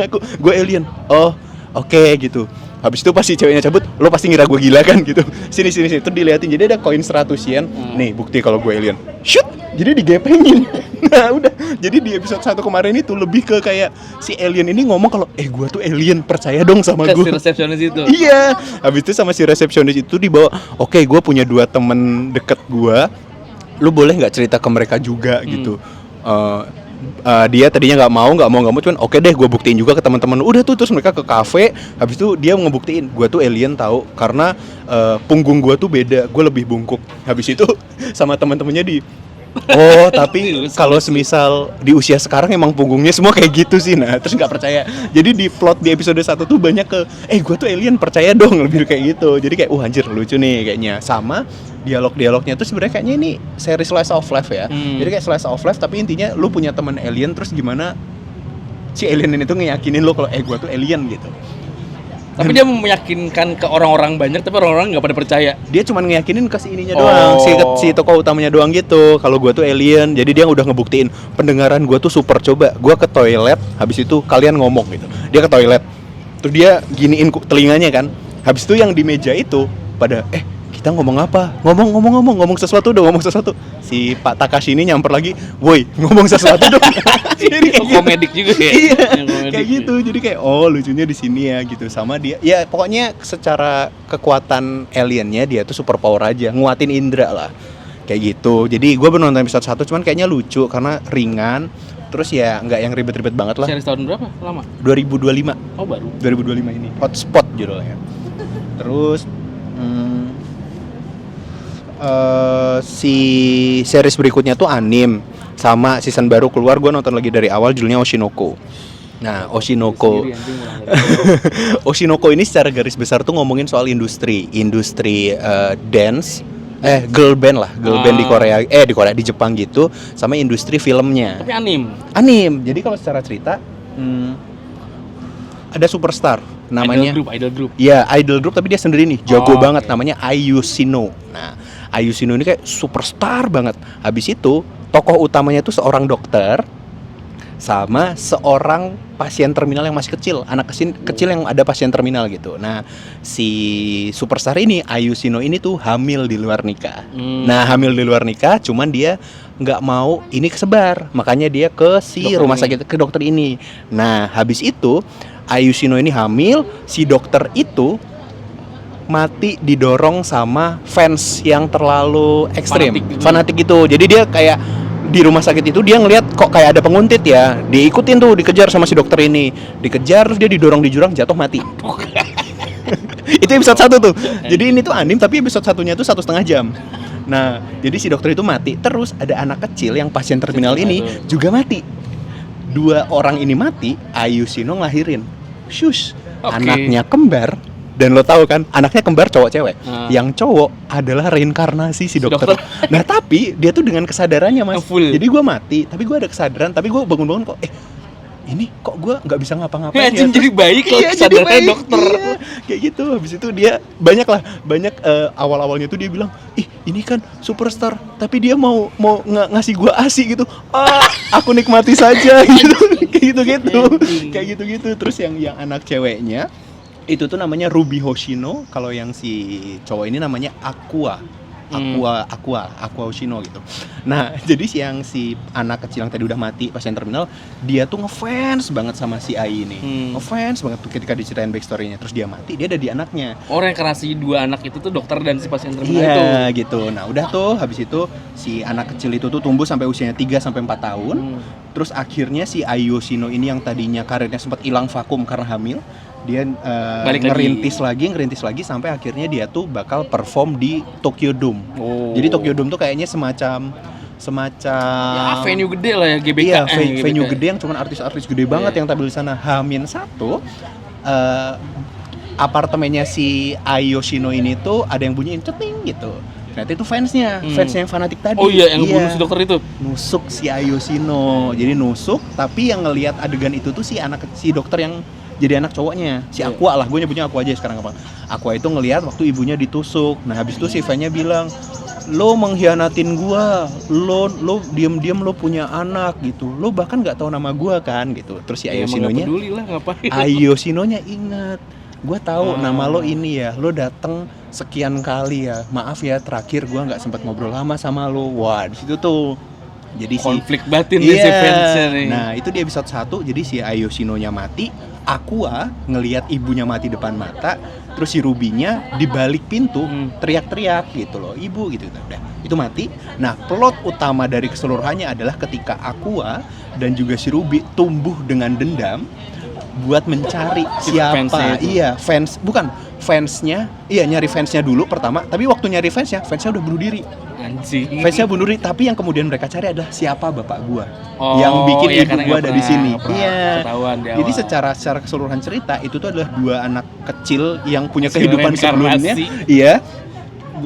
ngaku gua alien. Oh, oke gitu. Habis itu pas si ceweknya cabut, lo pasti ngira gue gila kan gitu. Sini itu diliatin, jadi ada koin 100 yen. Nih bukti kalau gue alien. Shoot, jadi digepengin. Nah udah, jadi di episode 1 kemarin itu lebih ke kayak si alien ini ngomong kalau gue tuh alien, percaya dong sama gue. Si resepsionis itu. Iya. Habis itu sama si resepsionis itu dibawa, oke, gue punya 2 temen deket gue, lu boleh nggak cerita ke mereka juga gitu. Dia tadinya nggak mau cuman oke deh, gue buktiin juga ke teman-teman. Udah tuh, terus mereka ke kafe. Habis itu dia ngebuktiin gue tuh alien tahu, karena punggung gue tuh beda, gue lebih bungkuk. Habis itu sama teman-temannya tapi kalau semisal di usia sekarang emang punggungnya semua kayak gitu sih. Nah terus nggak percaya. Jadi di plot di episode 1 tuh banyak ke gue tuh alien, percaya dong, lebih kayak gitu. Jadi kayak anjir lucu nih kayaknya. Sama dialognya tuh sebenarnya kayaknya ini seri slice of life ya. Jadi kayak slice of life tapi intinya lu punya teman alien, terus gimana si alien ini tuh ngeyakinin lu kalau gue tuh alien gitu. Tapi dia meyakinkan ke orang-orang banyak, tapi orang-orang nggak pada percaya. Dia cuma ngeyakinin ke si ininya doang, si tokoh utamanya doang gitu. Kalau gue tuh alien, jadi dia udah ngebuktiin pendengaran gue tuh super. Coba gue ke toilet, habis itu kalian ngomong gitu. Dia ke toilet, terus dia giniin telinganya kan. Habis itu yang di meja itu pada kita ngomong apa? Ngomong sesuatu dong, Si Pak Takashi ini nyamper lagi, woi ngomong sesuatu dong. Jadi kayak komedik juga ya. Iya, kayak gitu. Jadi kayak lucunya di sini ya gitu. Sama dia, ya pokoknya secara kekuatan aliennya dia tuh super power aja, nguatin indera lah. Kayak gitu. Jadi gue baru nonton episode 1, cuman kayaknya lucu karena ringan. Terus ya nggak yang ribet-ribet banget lah. Series tahun berapa? Lama? 2025. Oh baru. 2025 ini. Hotspot judulnya. Terus si series berikutnya tuh anime, sama season baru keluar, gue nonton lagi dari awal, judulnya Oshinoko. Nah, Oshinoko ini secara garis besar tuh ngomongin soal industri dance, girl band di Jepang gitu, sama industri filmnya. Tapi anime. Jadi kalau secara cerita ada superstar namanya idol group. Iya, idol group, tapi dia sendiri nih, jago banget, namanya Ayushino. Nah, Ayushino ini kayak superstar banget. Habis itu tokoh utamanya tuh seorang dokter sama seorang pasien terminal yang masih kecil, anak kecil yang ada pasien terminal gitu. Nah, si superstar ini, Ayushino ini tuh hamil di luar nikah. Nah, hamil di luar nikah, cuman dia nggak mau ini kesebar, makanya dia ke rumah sakit, ke dokter ini. Nah, habis itu Ayushino ini hamil, si dokter itu mati didorong sama fans yang terlalu ekstrim, fanatik gitu. Jadi dia kayak di rumah sakit itu dia ngelihat kok kayak ada penguntit ya, diikutin tuh, dikejar sama si dokter ini, dikejar, terus dia didorong di jurang, jatuh mati. Itu episode 1 tuh. Jadi ini tuh anime tapi episode 1-nya tuh 1,5 jam. Nah, jadi si dokter itu mati. Terus ada anak kecil yang pasien terminal Cerita ini tuh. juga mati. 2 orang ini mati, Ayu Shino ngelahirin. Shush, Oke. anaknya kembar. Dan lo tahu kan, anaknya kembar cowok-cewek. Yang cowok adalah reinkarnasi si dokter. Nah, tapi dia tuh dengan kesadarannya, Mas. Full. Jadi gue mati, tapi gue ada kesadaran, tapi gue bangun-bangun kok, ini kok gue nggak bisa ngapa-ngapain ya? Jadi baik kalau Iya, jadi kesadarannya baik. dokter. Iya, kayak gitu. Habis itu dia banyak awal-awalnya tuh dia bilang, ini kan superstar, tapi dia mau ngasih gue ASI gitu. Aku nikmati saja gitu. Kayak gitu. Terus yang anak ceweknya itu tuh namanya Ruby Hoshino, kalau yang si cowok ini namanya Aqua Hoshino gitu. Nah, jadi si anak kecil yang tadi udah mati pasien terminal, dia tuh ngefans banget sama si Ai ini. Ngefans banget tuh ketika diceritain backstory-nya. Terus dia mati, dia ada di anaknya. Orang yang kena si 2 anak itu tuh dokter dan si pasien terminal itu. Iya, gitu. Nah, udah tuh habis itu si anak kecil itu tuh tumbuh sampai usianya 3 sampai 4 tahun. Terus akhirnya si Ai Yoshino ini yang tadinya karirnya sempat hilang vakum karena hamil, dia ngerintis lagi sampai akhirnya dia tuh bakal perform di Tokyo Dome. Jadi Tokyo Dome tuh kayaknya semacam ya, venue gede lah ya, GBK. Iya, venue gede yang cuma artis-artis gede banget yang tampil di sana. H-1 apartemennya si Ai Yoshino ini tuh ada yang bunyiin ceting gitu. Ternyata itu fansnya yang fanatik tadi. Oh iya, yang bunuh si dokter itu. Nusuk si Ai Yoshino. Jadi nusuk, tapi yang ngelihat adegan itu tuh si dokter yang jadi anak cowoknya, si Aqua lah, gue nyebutnya Aqua aja sekarang apa. Aqua itu ngelihat waktu ibunya ditusuk. Nah, habis itu si fan-nya bilang, lo mengkhianatin gua, lo diam-diam lo punya anak gitu, lo bahkan nggak tahu nama gua kan gitu. Terus si Ai Yoshino-nya, peduli lah, ngapain. Ai Yoshino-nya ingat, gua tahu nama lo ini ya, lo datang sekian kali ya, maaf ya terakhir gua nggak sempat ngobrol lama sama lo. Wah, di situ tuh jadi konflik batin si fansnya nih. Nah, itu di episode 1, jadi si Ai Yoshino-nya mati, Aqua ngelihat ibunya mati depan mata, terus si Ruby-nya di balik pintu teriak-teriak gitu loh, ibu gitu. Udah, itu mati. Nah, plot utama dari keseluruhannya adalah ketika Aqua dan juga si Ruby tumbuh dengan dendam buat mencari siapa. Iya, fansnya, nyari fansnya dulu pertama, tapi waktu nyari fansnya udah bunuh diri. Anjing. Fansnya bunuh diri, tapi yang kemudian mereka cari adalah siapa bapak gua yang bikin ibu gua ada di sini. Iya. Jadi secara keseluruhan cerita itu tuh adalah 2 anak kecil yang punya kehidupan sebelumnya. Iya.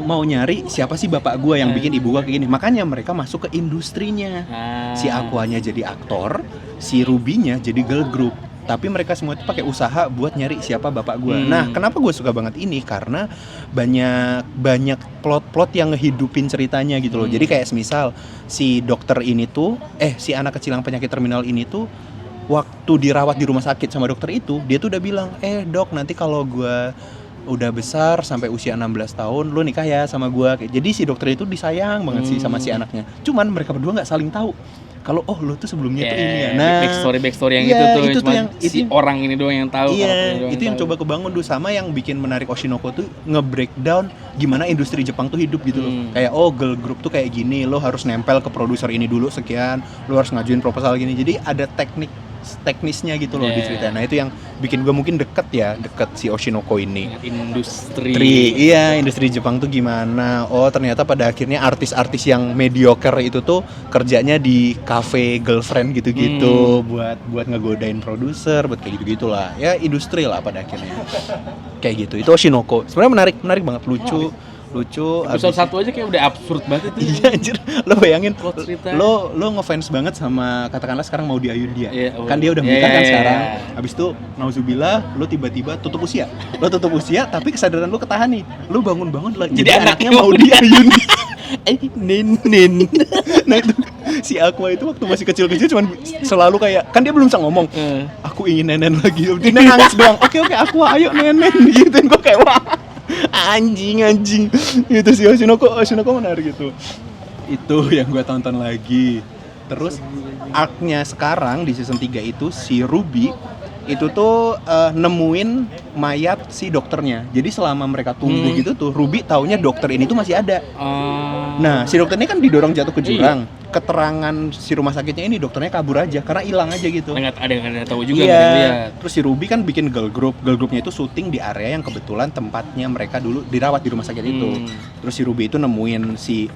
Mau nyari siapa sih bapak gua yang bikin ibu gua kayak gini. Makanya mereka masuk ke industrinya. Si Aquanya jadi aktor, si Ruby-nya jadi girl group. Tapi mereka semua itu pakai usaha buat nyari siapa bapak gue. Nah, kenapa gue suka banget ini? Karena banyak plot-plot yang ngehidupin ceritanya gitu loh. Jadi kayak semisal si dokter ini tuh, si anak kecil yang penyakit terminal ini tuh, waktu dirawat di rumah sakit sama dokter itu, dia tuh udah bilang, dok, nanti kalau gue udah besar sampai usia 16 tahun, lo nikah ya sama gue. Jadi si dokter itu disayang banget sih sama si anaknya. Cuman mereka berdua nggak saling tahu kalau lo tuh sebelumnya tuh ini ya. Nah, backstory yang itu tuh yang si orang ini doang yang tahu. Iya, itu yang coba kebangun tuh, sama yang bikin menarik Oshinoko tuh nge-breakdown gimana industri Jepang tuh hidup gitu loh. Kayak girl group tuh kayak gini, lo harus nempel ke produser ini dulu sekian, lo harus ngajuin proposal gini. Jadi ada teknisnya gitu loh di cerita. Nah, itu yang bikin gue mungkin deket si Oshinoko ini. Industri Jepang tuh gimana? Oh, ternyata pada akhirnya artis-artis yang mediocre itu tuh kerjanya di cafe girlfriend gitu-gitu buat ngegodain produser, buat kayak gitu-gitulah. Ya, industri lah pada akhirnya. Kayak gitu. Itu Oshinoko. Sebenarnya menarik banget, lucu. Episode 1 aja kayak udah absurd banget itu. Iya, anjir. Lo bayangin lo ngefans banget sama, katakanlah sekarang mau di Ayudhya. Kan dia udah menikah kan sekarang. Habis itu nauzubillah lo tiba-tiba tutup usia. Lo tutup usia tapi kesadaran lo ketahan nih. Lo bangun-bangun jadi anaknya mau di Ayudhya. Nin. Nah, itu si Aqua itu waktu masih kecil-kecil cuman selalu kayak, kan dia belum bisa ngomong. Aku ingin nenen lagi. Dia nangis doang. Oke, Aqua, ayo nenen gitu. Gue kayak wah. Anjing itu sih Oshinoko menarik gitu. Itu yang gue tonton lagi. Terus arc-nya sekarang di season 3 itu si Ruby itu tuh nemuin mayat si dokternya. Jadi selama mereka tunggu gitu tuh, Ruby taunya dokter ini tuh masih ada. Nah, si dokter ini kan didorong jatuh ke jurang. keterangan si rumah sakitnya ini dokternya kabur aja karena hilang aja gitu. Nggak ada yang tahu juga, nggak ada yang Iya. lihat. Terus si Ruby kan bikin girl groupnya itu syuting di area yang kebetulan tempatnya mereka dulu dirawat di rumah sakit itu. Terus si Ruby itu nemuin si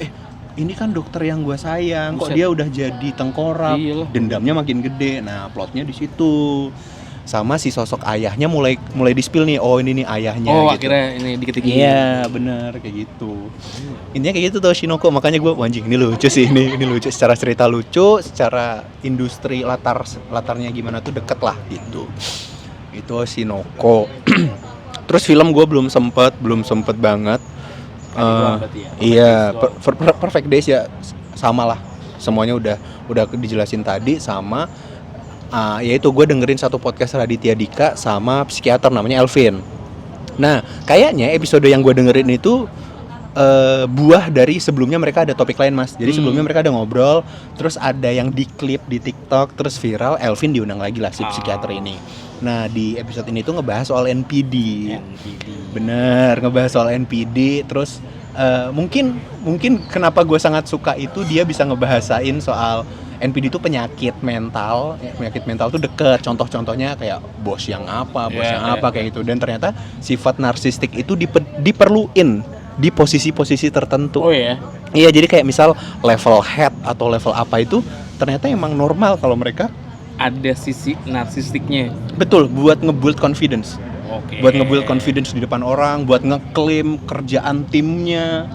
ini kan dokter yang gua sayang, kok Buset. dia udah jadi tengkorak, Iyalah. dendamnya makin gede. Nah plotnya di situ. Sama si sosok ayahnya mulai di-spill nih, oh ini nih ayahnya Oh, gitu. akhirnya ini dikit-dikit. Iya benar kayak gitu. Intinya kayak gitu tuh Shinoko, makanya gue anjing ini lucu sih ini lucu secara cerita lucu, secara industri latarnya gimana tuh deket lah gitu. Itu Shinoko. Terus film gue belum sempet banget. Iya, Perfect Days ya sama lah. Semuanya udah dijelasin tadi sama. Yaitu gue dengerin satu podcast Raditya Dika sama psikiater namanya Elvin. Nah, kayaknya episode yang gue dengerin itu buah dari sebelumnya mereka ada topik lain, Mas. Jadi sebelumnya mereka ada ngobrol, terus ada yang diklip di TikTok, terus viral, Elvin diundang lagi lah si psikiater ini. Nah, di episode ini tuh ngebahas soal NPD. Bener, ngebahas soal NPD, terus mungkin kenapa gue sangat suka itu dia bisa ngebahasain soal NPD itu penyakit mental tuh deket, contoh-contohnya kayak bos yang apa kayak gitu, dan ternyata sifat narsistik itu diperluin di posisi-posisi tertentu. Oh ya. Iya, jadi kayak misal level head atau level apa itu ternyata emang normal kalau mereka Ada sisi narsistiknya. betul buat nge-build confidence. Oke. Buat nge-build confidence di depan orang, buat ngeklaim kerjaan timnya.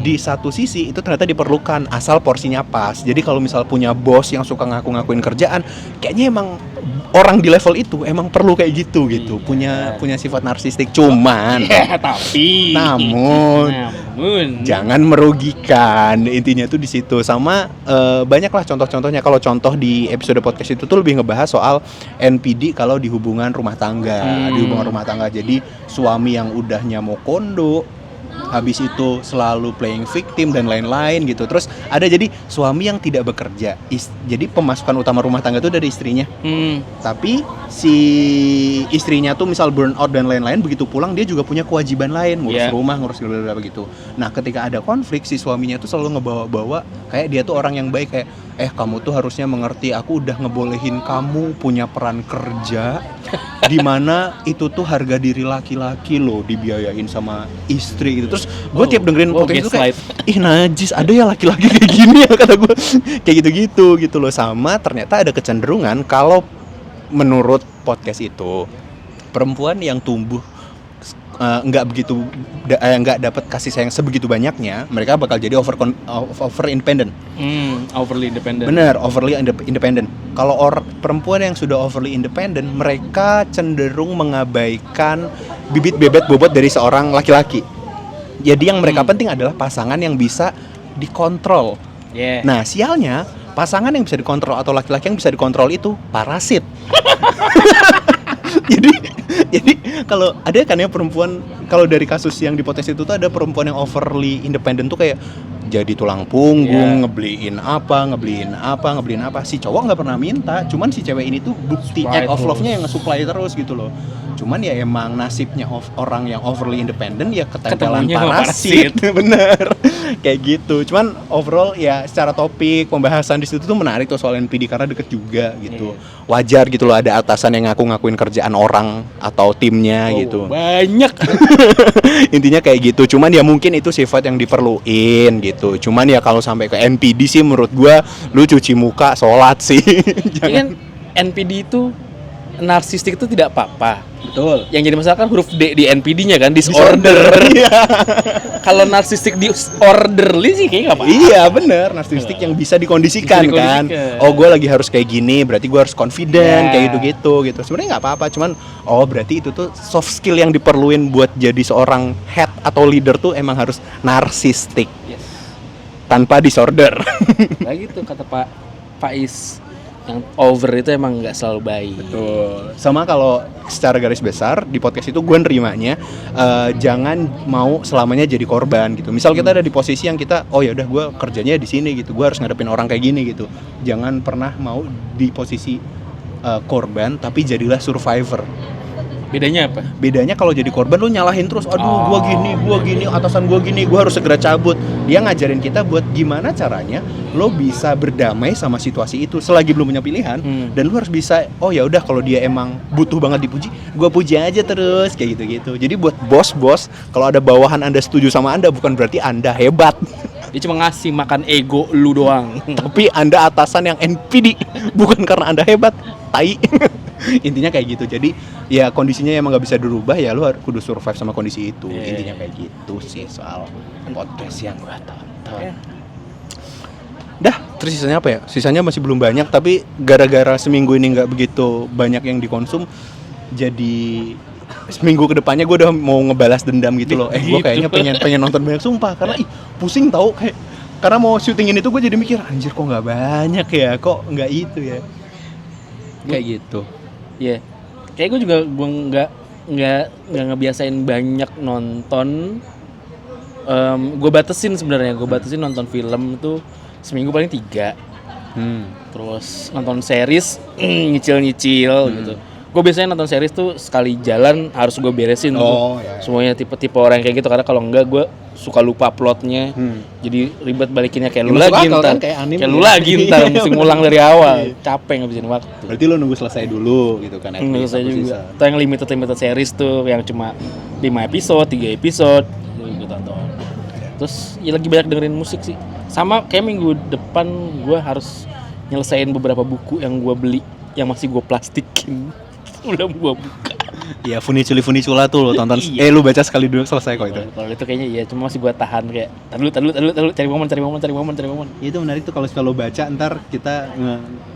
Di satu sisi itu ternyata diperlukan asal porsinya pas. Jadi kalau misal punya bos yang suka ngaku-ngakuin kerjaan, kayaknya emang orang di level itu emang perlu kayak gitu. Punya sifat narsistik. Cuman namun jangan merugikan. Intinya tuh di situ. Sama banyaklah contoh-contohnya. Kalau contoh di episode podcast itu tuh lebih ngebahas soal NPD kalau di hubungan rumah tangga. Di hubungan rumah tangga. Jadi suami yang udahnya mau kondo, habis itu selalu playing victim dan lain-lain gitu. Terus ada jadi suami yang tidak bekerja. Jadi pemasukan utama rumah tangga itu dari istrinya. Tapi si istrinya tuh misal burn out dan lain-lain, begitu pulang dia juga punya kewajiban lain, ngurus rumah, ngurus beberapa gitu. Nah, ketika ada konflik si suaminya tuh selalu ngebawa-bawa kayak dia tuh orang yang baik, kayak kamu tuh harusnya mengerti, aku udah ngebolehin kamu punya peran kerja di mana itu tuh harga diri laki-laki loh dibiayain sama istri gitu. Terus gue tiap dengerin podcast itu kayak najis, ada ya laki-laki kayak gini ya, kata gue kayak gitu loh. Sama ternyata ada kecenderungan kalau menurut podcast itu perempuan yang tumbuh nggak dapat kasih sayang sebegitu banyaknya, mereka bakal jadi over independent. Overly independent. Bener, overly independent. Kalau perempuan yang sudah overly independent, mereka cenderung mengabaikan bibit bebet bobot dari seorang laki-laki. Jadi yang mereka penting adalah pasangan yang bisa dikontrol. Nah, sialnya pasangan yang bisa dikontrol atau laki-laki yang bisa dikontrol itu parasit. Jadi kalau ada kan ya perempuan, kalau dari kasus yang di podcast itu tuh ada perempuan yang overly independent tuh kayak jadi tulang punggung, ngebeliin apa. Si cowok nggak pernah minta, cuman si cewek ini tuh bukti act of love-nya yang nge-supply terus gitu loh. Cuman ya emang nasibnya orang yang overly independent ya ketempelan parasit. Bener, kayak gitu. Cuman overall ya secara topik pembahasan di situ tuh menarik tuh soal NPD karena deket juga gitu. Wajar gitu loh ada atasan yang ngaku-ngakuin kerjaan orang atau timnya gitu. Banyak. Intinya kayak gitu. Cuman ya mungkin itu sifat yang diperluin gitu. Cuman ya kalau sampai ke NPD sih menurut gua lu cuci muka, sholat sih. Kan NPD itu narsistik itu tidak apa-apa. Betul. Yang jadi masalah kan huruf D di NPD-nya kan, disorder. Kalau narsistik disorderly sih kayaknya nggak apa-apa. Iya bener, narsistik yang bisa dikondisikan kan. Oh gue lagi harus kayak gini, berarti gue harus confident kayak gitu. Sebenarnya nggak apa-apa, cuman berarti itu tuh soft skill yang diperluin buat jadi seorang head atau leader tuh emang harus narsistik. Tanpa disorder. Nah gitu kata Pak Faiz. Yang over itu emang nggak selalu baik. Betul. Sama kalau secara garis besar di podcast itu gue nerimanya jangan mau selamanya jadi korban gitu. Misal kita ada di posisi yang kita ya udah gue kerjanya di sini gitu, gue harus ngadepin orang kayak gini gitu. Jangan pernah mau di posisi korban, tapi jadilah survivor. Bedanya apa? Bedanya kalau jadi korban lu nyalahin terus, aduh gua gini, atasan gua gini, gua harus segera cabut. Dia ngajarin kita buat gimana caranya lo bisa berdamai sama situasi itu selagi belum punya pilihan, dan lu harus bisa, oh ya udah kalau dia emang butuh banget dipuji, gua puji aja terus kayak gitu-gitu. Jadi buat bos-bos, kalau ada bawahan Anda setuju sama Anda bukan berarti Anda hebat. Dia cuma ngasih makan ego lu doang. Tapi Anda atasan yang NPD, bukan karena Anda hebat, tai. Intinya kayak gitu. Jadi ya kondisinya emang nggak bisa dirubah, ya lu harus kudu survive sama kondisi itu. Intinya kayak gitu sih soal podcast yang gua tonton. Dah, terus sisanya apa ya? Sisanya masih belum banyak, tapi gara-gara seminggu ini nggak begitu banyak yang dikonsum, jadi seminggu kedepannya gue udah mau ngebalas dendam gitu loh. Gue kayaknya pengen nonton banyak, sumpah, karena pusing tau, kayak karena mau syutingin itu gue jadi mikir, anjir kok nggak banyak ya, kok nggak itu ya, kayak gitu. Iya, kayak gue juga nggak ngebiasain banyak nonton. Gue batasin sebenarnya, nonton film tuh seminggu paling 3. Terus nonton series nyicil gitu. Gue biasanya nonton series tuh sekali jalan harus gue beresin tuh. Ya. Semuanya tipe-tipe orang kayak gitu, karena kalau enggak gue suka lupa plotnya. Jadi ribet balikinnya kayak lu lagi ntar. Kayak lu lagi ntar mesti ngulang dari awal. Capek ngabisin waktu. Berarti lu nunggu selesai dulu gitu kan? Nunggu selesai juga. Atau yang limited series tuh yang cuma 5 episode, 3 episode gue tonton. Terus ya lagi banyak dengerin musik sih. Sama kayak minggu depan gue harus nyelesain beberapa buku yang gue beli yang masih gue plastikin. Belum gua buka. Ya Funicula tuh lo tonton. Lu baca sekali dulu selesai kok itu. Kalau itu kayaknya iya, cuma masih gua tahan kayak tahan cari momen. Itu menarik tuh kalau lo baca, ntar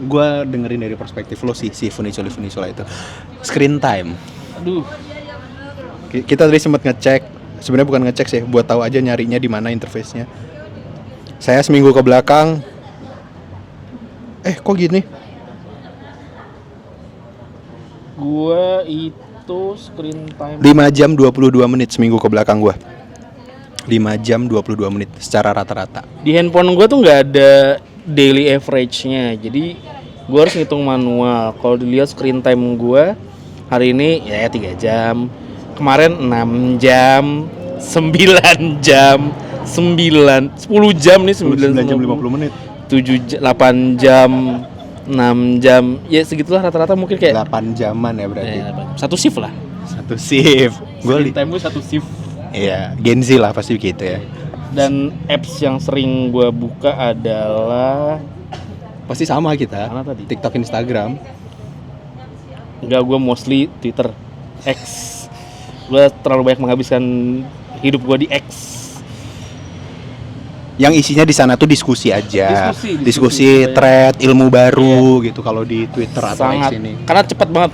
gua dengerin dari perspektif lo si Funicula itu. Screen time. Aduh. Kita tadi sempat ngecek, sebenarnya bukan ngecek sih, buat tahu aja nyarinya di mana interface-nya. Saya seminggu ke belakang kok gini? Gua itu screen time 5 jam 22 menit seminggu ke belakang gua. 5 jam 22 menit secara rata-rata. Di handphone gua tuh nggak ada daily average-nya. Jadi gua harus ngitung manual. Kalau dilihat screen time gua hari ini ya 3 jam. Kemarin 6 jam, 9 jam, 10 jam nih, 9 jam 50 menit. 8 jam, 6 jam, ya segitulah rata-rata, mungkin kayak 8 jaman ya berarti. Satu shift lah. Satu shift. Screen time gue satu shift. Iya, Gen Z lah pasti gitu ya. Dan apps yang sering gue buka adalah pasti sama kita. mana tadi? TikTok, Instagram. Enggak, gue mostly Twitter, X. Gue terlalu banyak menghabiskan hidup gue di X. Yang isinya di sana tuh diskusi aja, diskusi thread, ilmu baru gitu kalau di Twitter atau X ini. Karena cepat banget.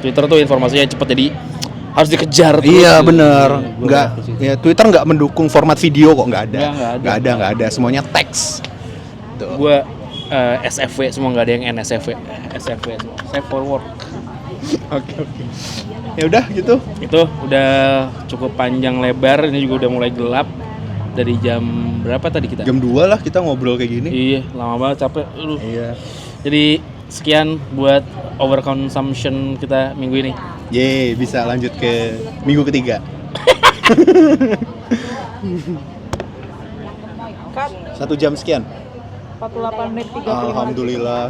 Twitter tuh informasinya cepat, jadi harus dikejar terus. Iya bener, nggak, ya Twitter nggak mendukung format video kok, nggak ada, semuanya teks. Gue SFW semua, nggak ada yang NSFW, SFW semua, save for work. Oke. Ya udah gitu. Itu udah cukup panjang lebar, ini juga udah mulai gelap. Dari jam berapa tadi kita? Jam 2 lah kita ngobrol kayak gini. Iya, lama banget, capek. Iya. Jadi sekian buat overconsumption kita minggu ini. Yeay, bisa lanjut ke minggu ketiga. 1 jam sekian. 48 menit 35. Alhamdulillah.